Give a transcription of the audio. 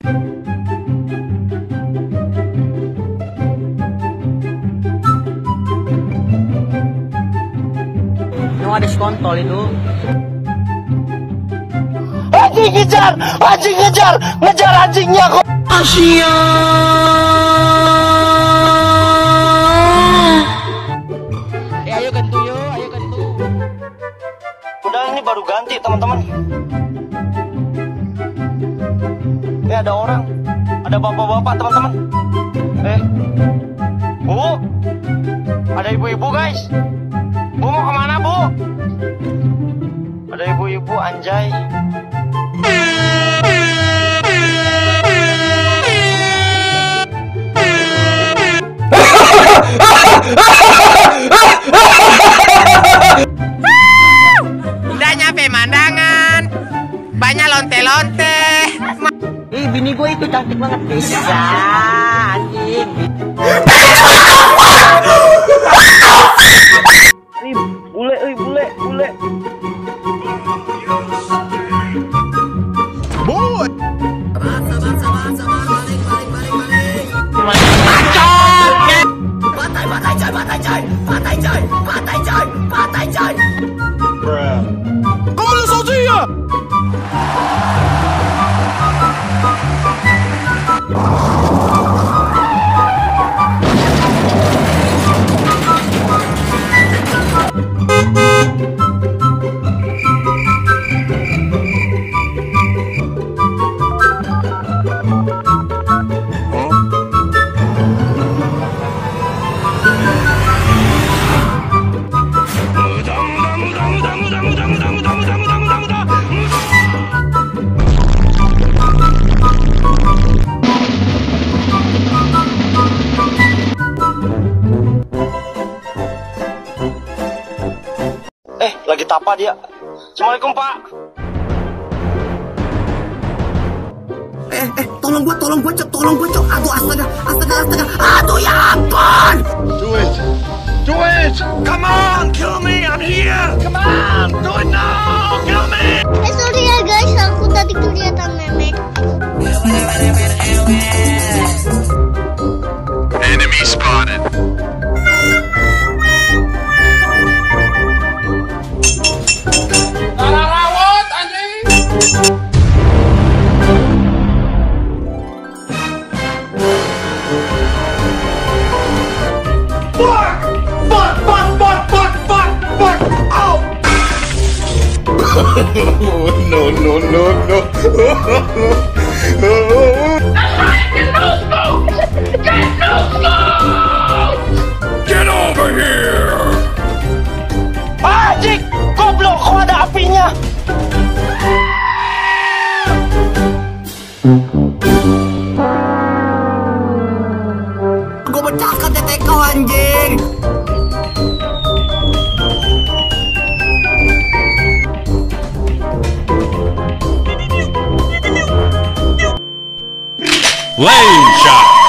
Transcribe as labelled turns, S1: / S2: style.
S1: Yang ada skontol itu.
S2: Anjing ngejar, ngejar anjingnya kok.
S1: Asia. Ayo gantu yo, ayo gantu.
S2: Udah ini baru ganti teman-teman. Ada orang, ada bapak-bapak teman-teman. Bu, ada ibu-ibu guys. Bu mau kemana bu? Ada ibu-ibu anjay.
S3: Udah nyampe mandangan, banyak lonte-lonte.
S1: Bini gue itu cantik banget. Bisa anjing. Bule.
S3: Boy. Patai coy. Kamu lu soji ya?
S2: Lagi tapa dia. Assalamualaikum pak. Tolong gua cok. Aduh astaga. Aduh ya ampun.
S3: Do it. Come on, kill me. I'm here. Come on, do it now. Kill me.
S4: Sorry ya guys, aku tadi kelihatan memek.
S3: Enemy spotted. Rawat anjing. No. Get over here!
S2: Anjing, goblok kok ada apinya. Gue pecahkan tetek kau anjing.
S3: Lane shot.